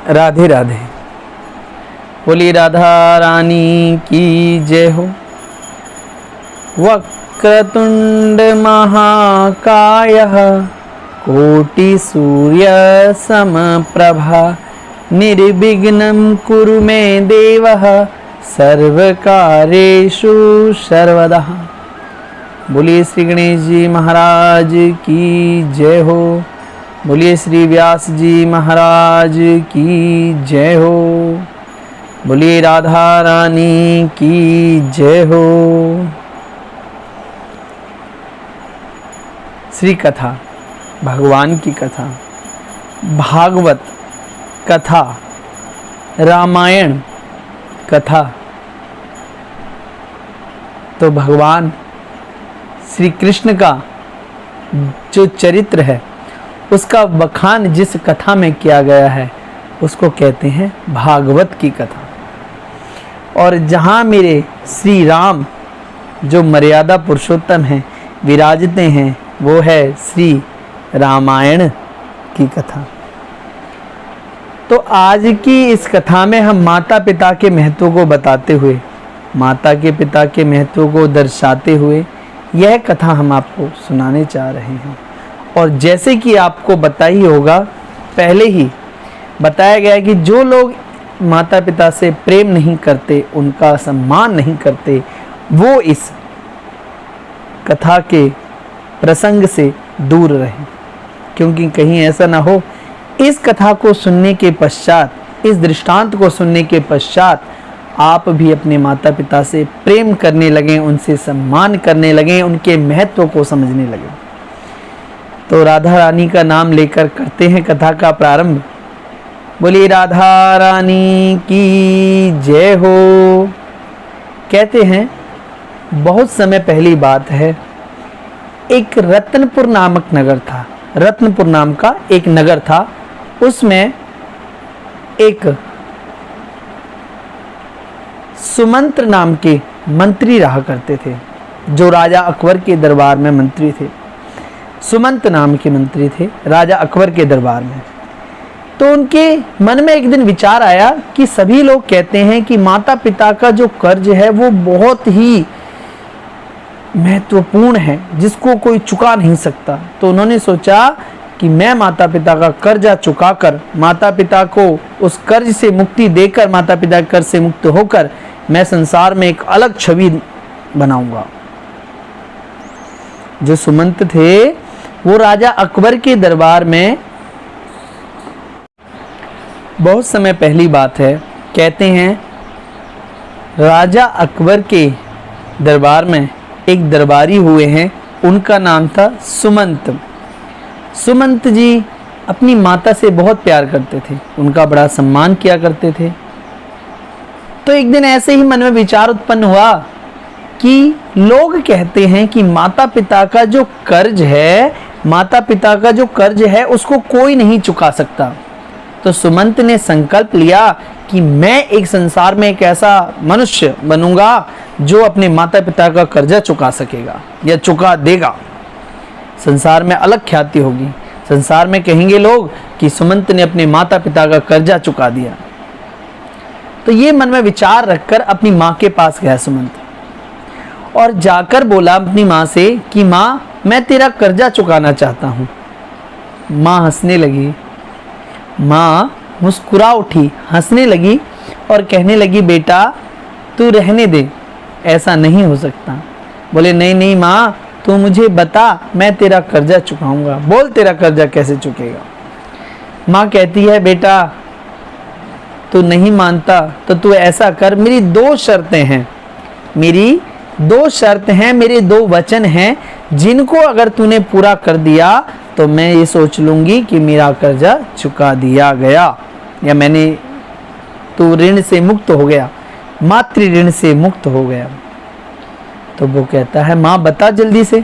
राधे राधे। बोली राधा रानी की जय हो। वक्रतुंड महाकायः कोटि सूर्य समप्रभा निर्विघ्नं कुरु मे देवः सर्वकार्येषु सर्वदा। बोलिए श्री गणेश जी महाराज की जय हो। बोलिए श्री व्यास जी महाराज की जय हो। बोलिए राधा रानी की जय हो। श्री कथा, भगवान की कथा, भागवत कथा, रामायण कथा, तो भगवान श्री कृष्ण का जो चरित्र है उसका बखान जिस कथा में किया गया है उसको कहते हैं भागवत की कथा। और जहाँ मेरे श्री राम जो मर्यादा पुरुषोत्तम हैं विराजते हैं वो है श्री रामायण की कथा। तो आज की इस कथा में हम माता पिता के महत्व को बताते हुए, माता के पिता के महत्व को दर्शाते हुए यह कथा हम आपको सुनाने चाह रहे हैं। और जैसे कि आपको पता ही होगा, पहले ही बताया गया कि जो लोग माता पिता से प्रेम नहीं करते, उनका सम्मान नहीं करते, वो इस कथा के प्रसंग से दूर रहें, क्योंकि कहीं ऐसा ना हो इस कथा को सुनने के पश्चात, इस दृष्टांत को सुनने के पश्चात आप भी अपने माता पिता से प्रेम करने लगें, उनसे सम्मान करने लगें, उनके महत्व को समझने लगें। तो राधा रानी का नाम लेकर करते हैं कथा का प्रारंभ। बोलिए राधा रानी की जय हो। कहते हैं बहुत समय पहली बात है, एक रत्नपुर नामक नगर था। रत्नपुर नाम का एक नगर था, उसमें एक सुमंत्र नाम के मंत्री रहा करते थे, जो राजा अकबर के दरबार में मंत्री थे। सुमंत नाम के मंत्री थे राजा अकबर के दरबार में। तो उनके मन में एक दिन विचार आया कि सभी लोग कहते हैं कि माता पिता का जो कर्ज है वो बहुत ही महत्वपूर्ण है, जिसको कोई चुका नहीं सकता। तो उन्होंने सोचा कि मैं माता पिता का कर्जा चुकाकर, माता पिता को उस कर्ज से मुक्ति देकर, माता पिता के कर्ज से मुक्त होकर मैं संसार में एक अलग छवि बनाऊंगा। जो सुमंत थे वो राजा अकबर के दरबार में, बहुत समय पहली बात है, कहते हैं राजा अकबर के दरबार में एक दरबारी हुए हैं, उनका नाम था सुमंत। सुमंत जी अपनी माता से बहुत प्यार करते थे, उनका बड़ा सम्मान किया करते थे। तो एक दिन ऐसे ही मन में विचार उत्पन्न हुआ कि लोग कहते हैं कि माता पिता का जो कर्ज है, माता पिता का जो कर्ज है उसको कोई नहीं चुका सकता। तो सुमंत ने संकल्प लिया कि मैं एक संसार में एक ऐसा मनुष्य बनूंगा जो अपने माता पिता का कर्जा चुका सकेगा या चुका देगा। संसार में अलग ख्याति होगी, संसार में कहेंगे लोग कि सुमंत ने अपने माता पिता का कर्जा चुका दिया। तो ये मन में विचार रखकर अपनी माँ के पास गया सुमंत और जाकर बोला अपनी माँ से कि माँ, मैं तेरा कर्जा चुकाना चाहता हूँ। माँ हंसने लगी, माँ मुस्कुरा उठी, हंसने लगी और कहने लगी, बेटा तू रहने दे, ऐसा नहीं हो सकता। बोले नहीं नहीं माँ, तू मुझे बता, मैं तेरा कर्जा चुकाऊंगा। बोल तेरा कर्जा कैसे चुकेगा। माँ कहती है, बेटा तू नहीं मानता तो तू ऐसा कर, मेरी दो शर्तें हैं, मेरी दो शर्त हैं, मेरे दो वचन हैं, जिनको अगर तूने पूरा कर दिया तो मैं ये सोच लूंगी कि मेरा कर्जा चुका दिया गया, या मैंने, तू ऋण से मुक्त हो गया, मातृ ऋण से मुक्त हो गया। तो वो कहता है, माँ बता जल्दी से।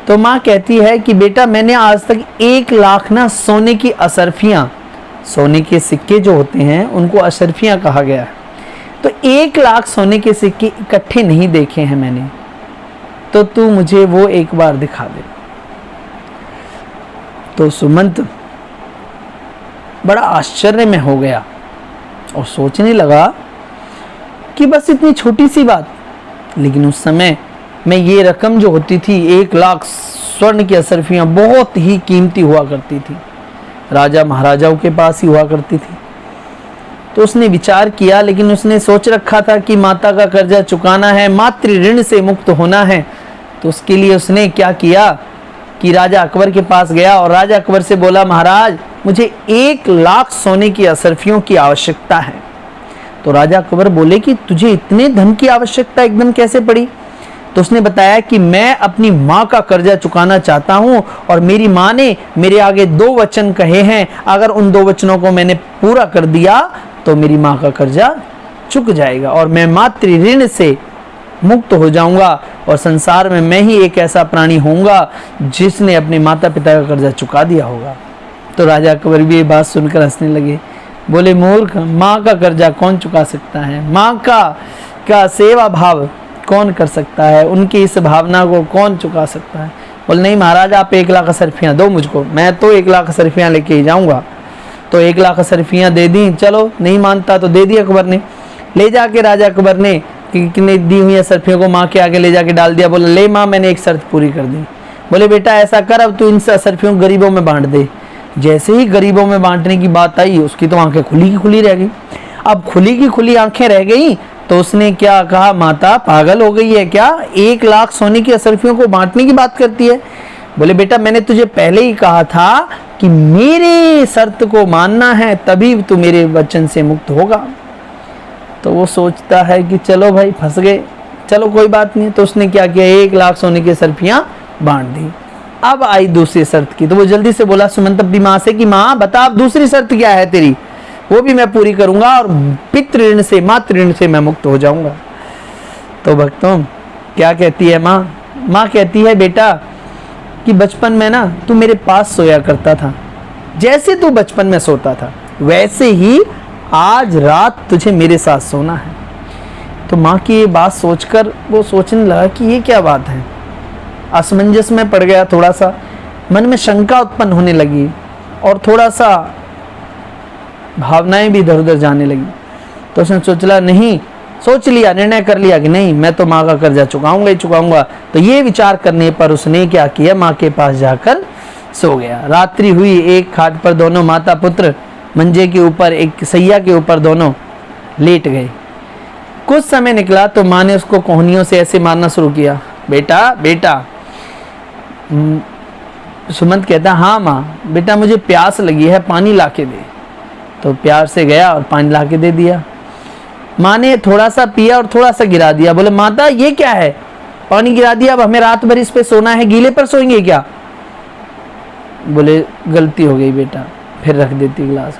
तो माँ कहती है कि बेटा मैंने आज तक 1 लाख ना सोने की असरफियाँ, सोने के सिक्के जो होते हैं उनको असरफियाँ कहा गया है, तो 1 लाख सोने के सिक्के इकट्ठे नहीं देखे हैं मैंने, तो तू मुझे वो एक बार दिखा दे। तो सुमंत बड़ा आश्चर्य में हो गया और सोचने लगा कि बस इतनी छोटी सी बात, लेकिन उस समय में ये रकम जो होती थी 1,00,000 स्वर्ण की असरफियाँ बहुत ही कीमती हुआ करती थी, राजा महाराजाओं के पास ही हुआ करती थी। तो उसने विचार किया, लेकिन उसने सोच रखा था कि माता का कर्जा चुकाना है, मातृ ऋण से मुक्त होना है। तो उसके लिए उसने क्या किया कि राजा अकबर के पास गया और राजा अकबर से बोला, महाराज मुझे 1,00,000 सोने की असरफियों की आवश्यकता है। तो राजा अकबर बोले कि तुझे इतने धन की आवश्यकता एकदम कैसे पड़ी? तो उसने बताया कि मैं अपनी माँ का कर्जा चुकाना चाहता हूँ और मेरी माँ ने मेरे आगे 2 वचन कहे हैं, अगर उन 2 वचनों को मैंने पूरा कर दिया तो मेरी माँ का कर्जा चुक जाएगा और मैं मातृ ऋण से मुक्त हो जाऊंगा और संसार में मैं ही एक ऐसा प्राणी होऊंगा जिसने अपने माता पिता का कर्जा चुका दिया होगा। तो राजा अकबर भी ये बात सुनकर हंसने लगे, बोले मूर्ख, माँ का कर्जा कौन चुका सकता है? माँ का सेवा भाव कौन कर सकता है? उनकी इस भावना को कौन चुका सकता है? बोले नहीं महाराज, आप 1,00,000 असरफियाँ दो मुझको, मैं तो 1,00,000 असरफियाँ लेके ही जाऊँगा। तो 1,00,000 असरफियाँ दे दी। चलो नहीं मानता तो दे दी अकबर ने। ले जाके राजा अकबर ने कितने दी हुई असरफियों को माँ के आगे ले जाके डाल दिया। बोला ले माँ, मैंने एक शर्त पूरी कर दी। बोले बेटा ऐसा कर, अब तू इन असरफियों को गरीबों में बांट दे। जैसे ही गरीबों में बांटने की बात आई, उसकी तो आंखें खुली की खुली रह गई। अब खुली की खुली आंखें रह गई तो उसने क्या कहा, माता पागल हो गई है क्या? 1,00,000 सोने की असरफियों को बांटने की बात करती है। बोले बेटा मैंने तुझे पहले ही कहा था कि मेरे शर्त को मानना है, तभी तू मेरे वचन से मुक्त होगा। तो वो सोचता है कि चलो भाई फंस गए, चलो कोई बात नहीं। तो उसने क्या किया, 1,00,000 सोने की असरफियां बांट दी। अब आई दूसरी शर्त की, तो वो जल्दी से बोला सुमंत अपनी माँ से कि माँ बता अब दूसरी शर्त क्या है तेरी? वो भी मैं पूरी करूंगा और पितृ ऋण से मातृ ऋण से मैं मुक्त हो जाऊंगा। तो भक्तों क्या कहती है माँ? माँ कहती है बेटा कि बचपन में ना तू मेरे पास सोया करता था, जैसे तू बचपन में सोता था वैसे ही आज रात तुझे मेरे साथ सोना है। तो माँ की ये बात सोचकर वो सोचने लगा कि ये क्या बात है, असमंजस में पड़ गया, थोड़ा सा मन में शंका उत्पन्न होने लगी और थोड़ा सा भावनाएं भी इधर उधर जाने लगी। तो उसने सोच लिया, निर्णय कर लिया कि नहीं मैं तो माँ का कर्जा चुकाऊंगा ही चुकाऊंगा। तो ये विचार करने पर उसने क्या किया, माँ के पास जाकर सो गया। रात्रि हुई, एक खाट पर दोनों माता पुत्र मंजे के ऊपर, एक सैया के ऊपर दोनों लेट गए। कुछ समय निकला तो माँ ने उसको कोहनियों से ऐसे मारना शुरू किया, बेटा बेटा। सुमंत कहता हाँ माँ बेटा मुझे प्यास लगी है, पानी लाके दे। तो प्यार से गया और पानी लाके दे दिया। माँ ने थोड़ा सा पिया और थोड़ा सा गिरा दिया। बोले माता ये क्या है, पानी गिरा दिया, अब हमें रात भर इस पे सोना है, गीले पर सोएंगे क्या? बोले गलती हो गई बेटा, फिर रख देती गिलास।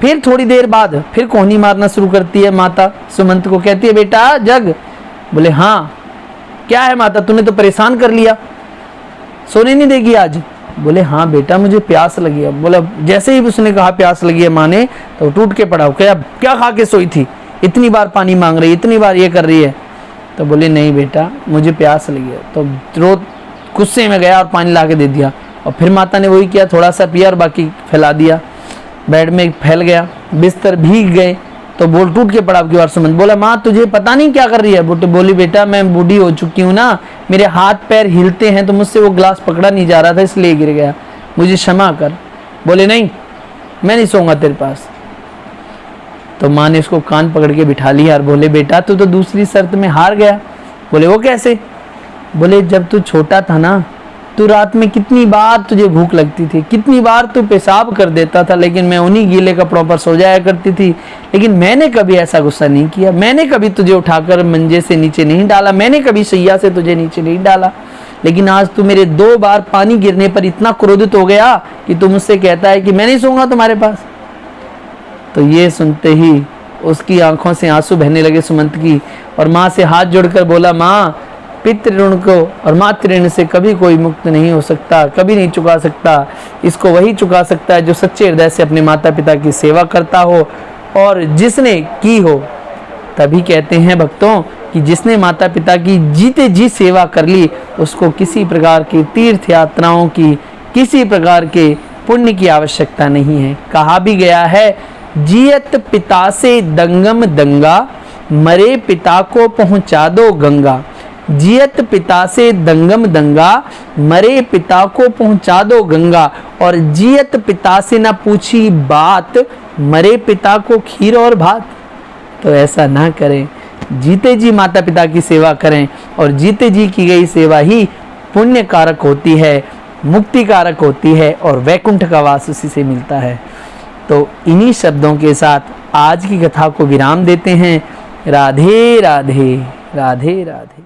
फिर थोड़ी देर बाद फिर कोहनी मारना शुरू करती है माता, सुमंत को कहती है बेटा जग। बोले हाँ क्या है माता, तूने तो परेशान कर लिया, सोने नहीं देगी आज? बोले हाँ बेटा मुझे प्यास लगी है। बोला जैसे ही उसने कहा प्यास लगी है माँ ने, तो टूट के पड़ा, क्या खा के सोई थी, इतनी बार पानी मांग रही है, इतनी बार ये कर रही है। तो बोले नहीं बेटा मुझे प्यास लगी है। तो रोज गुस्से में गया और पानी ला के दे दिया। और फिर माता ने वही किया, थोड़ा सा पिया और बाकी फैला दिया, बेड में फैल गया, बिस्तर भीग गए। तो बोल टूट के पड़ा की बार सुमंत। बोला माँ तुझे पता नहीं क्या कर रही है? बोली बेटा मैं बूढ़ी हो चुकी हूँ ना, मेरे हाथ पैर हिलते हैं तो मुझसे वो ग्लास पकड़ा नहीं जा रहा था इसलिए गिर गया, मुझे क्षमा कर। बोले नहीं मैं नहीं सोऊंगा तेरे पास। तो माँ ने उसको कान पकड़ के बिठा लिया और बोले बेटा तू तो दूसरी शर्त में हार गया। बोले वो कैसे? बोले जब तू छोटा था ना, तू रात में कितनी बार तुझे भूख लगती थी, कितनी बार तू पेशाब कर देता था, लेकिन मैं उन्हीं गीले कपड़ों पर सो जाया करती थी। लेकिन मैंने कभी ऐसा गुस्सा नहीं किया, मैंने कभी तुझे उठाकर मंजे से नीचे नहीं डाला, मैंने कभी सैया से तुझे नीचे नहीं डाला। लेकिन आज तू मेरे 2 बार पानी गिरने पर इतना क्रोधित हो गया कि तू मुझसे कहता है कि मैं नहीं सोऊंगा तुम्हारे पास। तो ये सुनते ही उसकी आंखों से आंसू बहने लगे सुमंत की, और माँ से हाथ जोड़कर बोला माँ पितृ ऋण को और मातृ ऋण से कभी कोई मुक्त नहीं हो सकता, कभी नहीं चुका सकता। इसको वही चुका सकता है जो सच्चे हृदय से अपने माता पिता की सेवा करता हो और जिसने की हो। तभी कहते हैं भक्तों कि जिसने माता पिता की जीते जी सेवा कर ली, उसको किसी प्रकार की तीर्थ यात्राओं की, किसी प्रकार के पुण्य की आवश्यकता नहीं है। कहा भी गया है, जियत पिता से दंगम दंगा, मरे पिता को पहुंचा दो गंगा। जियत पिता से दंगम दंगा, मरे पिता को पहुंचा दो गंगा। और जियत पिता से ना पूछी बात, मरे पिता को खीर और भात। तो ऐसा ना करें, जीते जी माता पिता की सेवा करें, और जीते जी की गई सेवा ही पुण्य कारक होती है, मुक्ति कारक होती है, और वैकुंठ का वास उसी से मिलता है। तो इन्हीं शब्दों के साथ आज की कथा को विराम देते हैं। राधे राधे, राधे राधे।